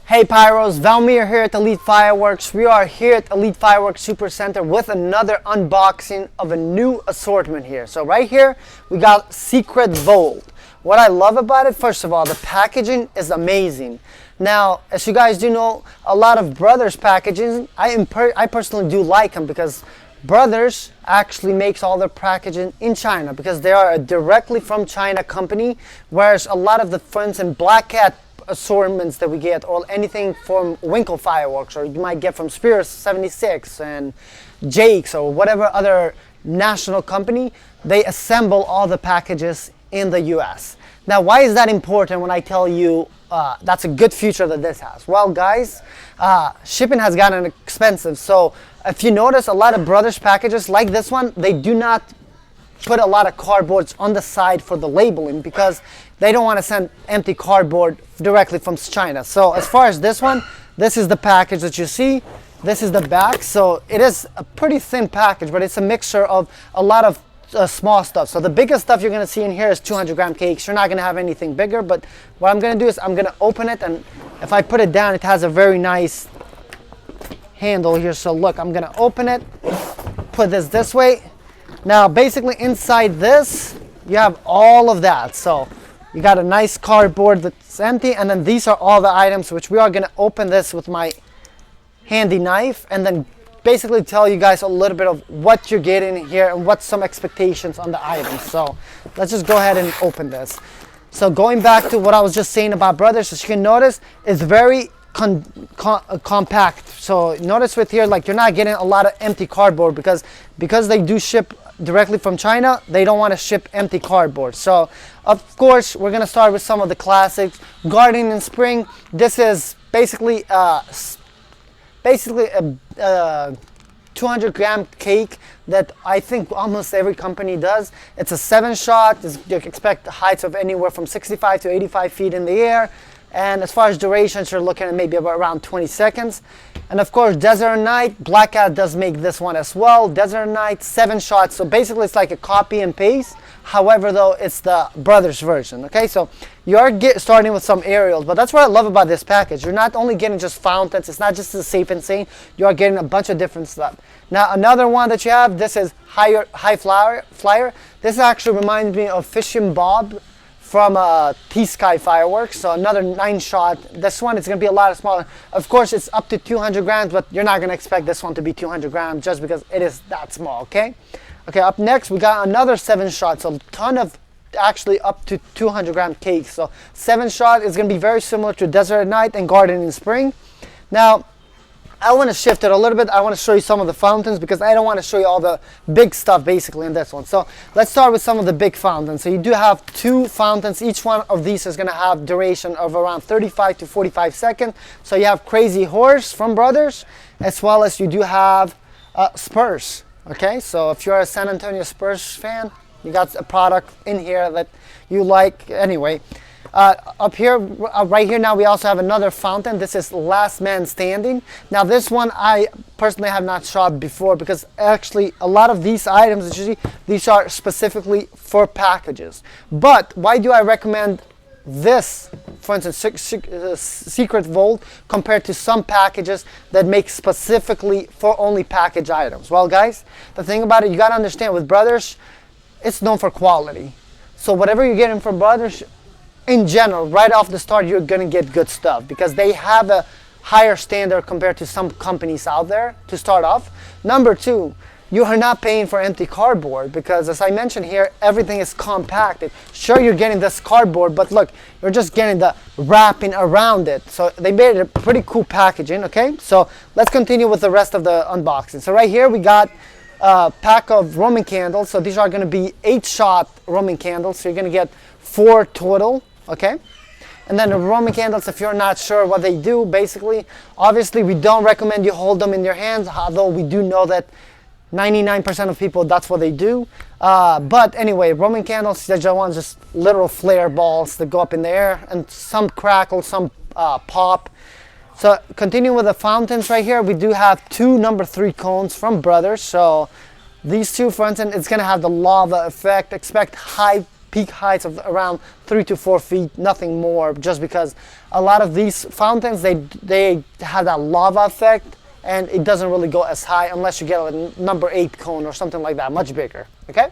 Hey Pyros, Valmir here at Elite Fireworks. We are here at Elite Fireworks Super Center with another unboxing of a new assortment here. So right here, we got Secret Vault. What I love about it, first of all, the packaging is amazing. Now, as you guys do know, a lot of Brothers packaging, I personally do like them because Brothers actually makes all their packaging in China because they are a directly from China company, whereas a lot of the, for instance, Black Cat assortments that we get, or anything from Winkle Fireworks, or you might get from Spears 76 and Jake's or whatever other national company, they assemble all the packages in the US. Now, why is that important when I tell you that's a good feature that this has? Well, guys, shipping has gotten expensive. So if you notice, a lot of Brothers packages like this one, they do not put a lot of cardboards on the side for the labeling because they don't want to send empty cardboard directly from China. So as far as this one, this is the package that you see. This is the back. So it is a pretty thin package, but it's a mixture of a lot of small stuff. So the biggest stuff you're going to see in here is 200-gram cakes. You're not going to have anything bigger, but what I'm going to do is I'm going to open it, and if I put it down, it has a very nice handle here. So look, I'm going to open it, put this way. Now basically inside this, you have all of that. So you got a nice cardboard that's empty, and then these are all the items which we are going to open this with my handy knife and then basically tell you guys a little bit of what you're getting here and what's some expectations on the items. So let's just go ahead and open this. So going back to what I was just saying about Brothers, as you can notice, it's very compact. So notice with here, like, you're not getting a lot of empty cardboard because they do ship directly from China. They don't want to ship empty cardboard. So of course we're going to start with some of the classics. Garden in Spring. This is basically a 200-gram cake that I think almost every company does. It's a 7-shot. You expect heights of anywhere from 65 to 85 feet in the air. And as far as durations, you're looking at maybe about around 20 seconds. And of course, Desert Night, Black Cat does make this one as well. Desert Night, 7 shots. So basically it's like a copy and paste. However, though, it's the Brothers version. Okay, so you are starting with some aerials, but that's what I love about this package. You're not only getting just fountains. It's not just the Safe and Sane. You are getting a bunch of different stuff. Now, another one that you have, this is High Flyer. This actually reminds me of Fishing Bob from T-Sky Fireworks. So another 9-shot. This one is going to be a lot smaller. Of course, it's up to 200 grams, but you're not going to expect this one to be 200 grams just because it is that small, okay? Okay, up next, we got another 7-shot. So a ton of actually up to 200-gram cakes. So 7-shot is going to be very similar to Desert Night and Garden in Spring. Now, I want to shift it a little bit. I want to show you some of the fountains because I don't want to show you all the big stuff basically in this one. So let's start with some of the big fountains. So you do have 2 fountains. Each one of these is going to have duration of around 35 to 45 seconds. So you have Crazy Horse from Brothers, as well as you do have Spurs. Okay, so if you're a San Antonio Spurs fan, you got a product in here that you like. Anyway, up here, right here now, we also have another fountain. This is Last Man Standing. Now this one I personally have not shot before because actually a lot of these items that you see, these are specifically for packages. But why do I recommend this, for instance, Secret Vault, compared to some packages that make specifically for only package items? Well, guys, the thing about it, you got to understand, with Brothers, it's known for quality. So whatever you're getting from Brothers, in general, right off the start, you're going to get good stuff because they have a higher standard compared to some companies out there to start off. Number 2, you are not paying for empty cardboard because, as I mentioned here, everything is compacted. Sure, you're getting this cardboard, but look, you're just getting the wrapping around it. So they made it a pretty cool packaging, okay? So let's continue with the rest of the unboxing. So right here we got a pack of Roman candles. So these are going to be 8-shot Roman candles. So you're going to get 4 total, okay? And then the Roman candles, if you're not sure what they do, basically, obviously we don't recommend you hold them in your hands, although we do know that 99% of people, that's what they do. But anyway, Roman candles, they're just literal flare balls that go up in the air, and some crackle, some pop. So continuing with the fountains right here, we do have 2 number 3 cones from Brothers. So these 2, for instance, it's going to have the lava effect. Expect high peak heights of around 3 to 4 feet, nothing more, just because a lot of these fountains, they have that lava effect, and it doesn't really go as high unless you get a number 8 cone or something like that, much bigger, okay?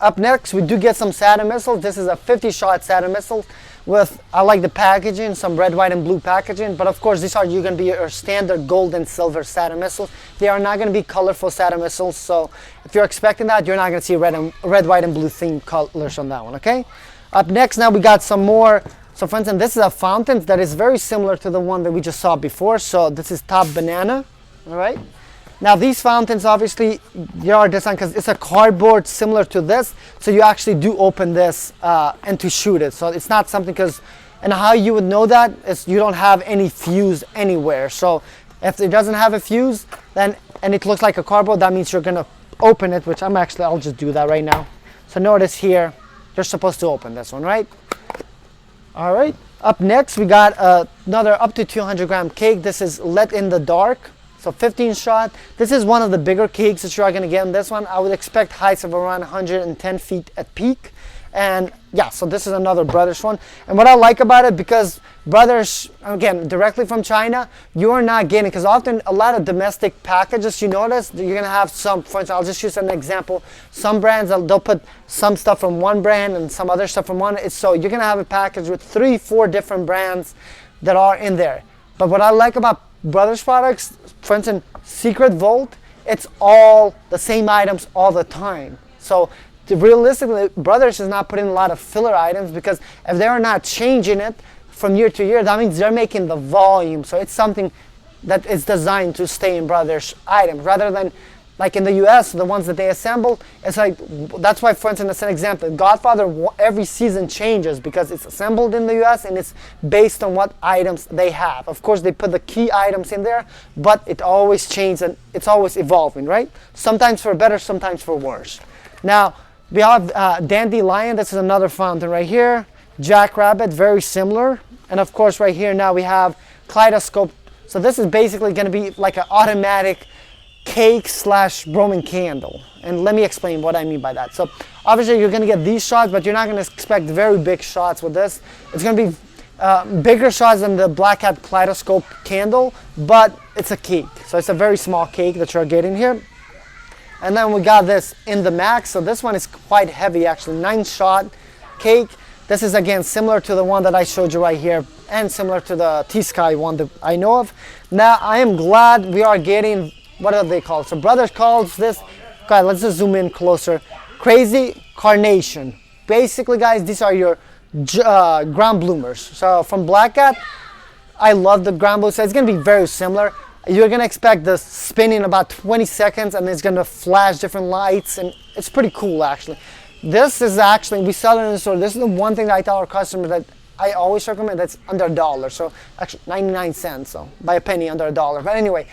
Up next, we do get some Saturn missiles. This is a 50-shot Saturn missile with, I like the packaging, some red, white, and blue packaging. But of course, these are going to be your standard gold and silver Saturn missiles. They are not going to be colorful Saturn missiles. So if you're expecting that, you're not going to see red, white, and blue themed colors on that one, okay? Up next, now we got some more. So for instance, this is a fountain that is very similar to the one that we just saw before. So this is Top Banana, all right? Now these fountains, obviously, they are designed because it's a cardboard similar to this, so you actually do open this and to shoot it. So it's not something, because, and how you would know that is you don't have any fuse anywhere. So if it doesn't have a fuse, then, and it looks like a cardboard, that means you're gonna open it, which I'll just do that right now. So notice here, you're supposed to open this one, right? All right, up next, we got another up to 200 gram cake. This is Let in the Dark. So 15 shot. This is one of the bigger cakes that you are going to get in this one. I would expect heights of around 110 feet at peak. And yeah, so this is another Brothers one. And what I like about it, because Brothers, again, directly from China, you are not getting, because often a lot of domestic packages, you notice, you're going to have some, for instance, I'll just use an example. Some brands, they'll put some stuff from one brand and some other stuff from one. So you're going to have a package with 3-4 different brands that are in there. But what I like about Brothers products, for instance, Secret Vault, it's all the same items all the time. So realistically, Brothers is not putting a lot of filler items, because if they're not changing it from year to year, that means they're making the volume. So it's something that is designed to stay in Brothers items, rather than like in the US, the ones that they assemble. It's like, that's why, for instance, as an example, Godfather, every season changes because it's assembled in the US and it's based on what items they have. Of course, they put the key items in there, but it always changes and it's always evolving, right? Sometimes for better, sometimes for worse. Now, we have Dandelion. This is another fountain right here. Jackrabbit, very similar. And of course, right here now we have Kaleidoscope. So this is basically going to be like an automatic cake / Roman candle. And let me explain what I mean by that. So obviously you're going to get these shots, but you're not going to expect very big shots with this. It's going to be bigger shots than the Black Hat Kaleidoscope candle, but it's a cake. So it's a very small cake that you're getting here. And then we got this in the max. So this one is quite heavy, actually, 9-shot cake. This is again similar to the one that I showed you right here, and similar to the T-Sky one that I know of. Now I am glad we are getting, what are they called? So Brothers calls this, guys, let's just zoom in closer. Crazy Carnation. Basically, guys, these are your ground bloomers. So from Black Hat, I love the ground bloomer. So it's going to be very similar. You're going to expect this spinning about 20 seconds and it's going to flash different lights, and it's pretty cool actually. This is actually, we sell it in the store. This is the one thing that I tell our customers that I always recommend, that's under $1. So actually 99 cents, so by a penny under $1. But anyway,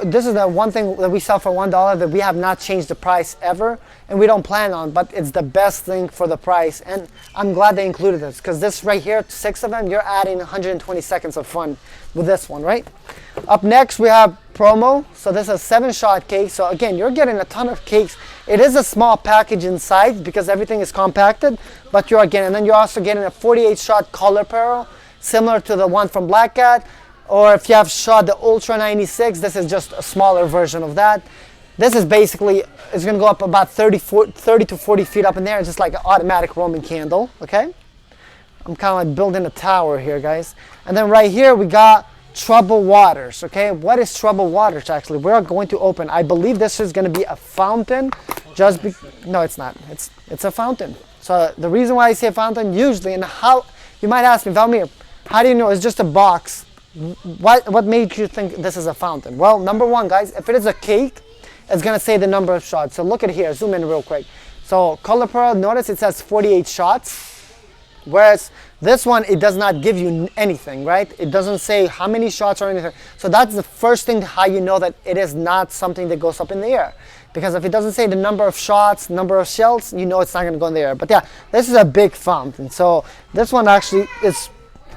this is the one thing that we sell for $1 that we have not changed the price ever, and we don't plan on, but it's the best thing for the price. And I'm glad they included this, because this right here, 6 of them, you're adding 120 seconds of fun with this one, right? Up next, we have promo. So this is a 7-shot cake. So again, you're getting a ton of cakes. It is a small package inside because everything is compacted, but you're again, and then you're also getting a 48-shot color pearl, similar to the one from Black Cat. Or if you have shot the Ultra 96, this is just a smaller version of that. This is basically, it's going to go up about 30 to 40 feet up in there. It's just like an automatic Roman candle, okay? I'm kind of like building a tower here, guys. And then right here we got Troubled Waters, okay? What is Troubled Waters actually? We're going to open, I believe this is going to be a fountain. No, it's not. It's a fountain. So the reason why I say a fountain usually, and how, you might ask me, Valmir, how do you know it's just a box? What made you think this is a fountain? Well, number one, guys, if it is a cake, it's going to say the number of shots. So look at here, zoom in real quick. So color pearl, notice it says 48 shots, whereas this one, it does not give you anything, right? It doesn't say how many shots or anything. So that's the first thing how you know that it is not something that goes up in the air. Because if it doesn't say the number of shots, number of shells, you know it's not going to go in the air. But yeah, this is a big fountain. So this one actually is,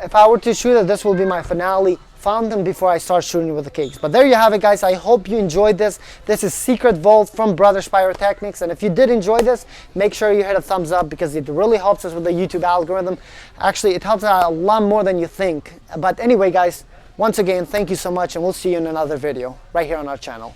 if I were to shoot it, this will be my finale found them before I start shooting with the cakes. But there you have it, guys. I hope you enjoyed this. This is Secret Vault from Brothers Pyrotechnics, and if you did enjoy this, make sure you hit a thumbs up because it really helps us with the YouTube algorithm. Actually, it helps out a lot more than you think. But anyway, guys, once again, thank you so much, and we'll see you in another video right here on our channel.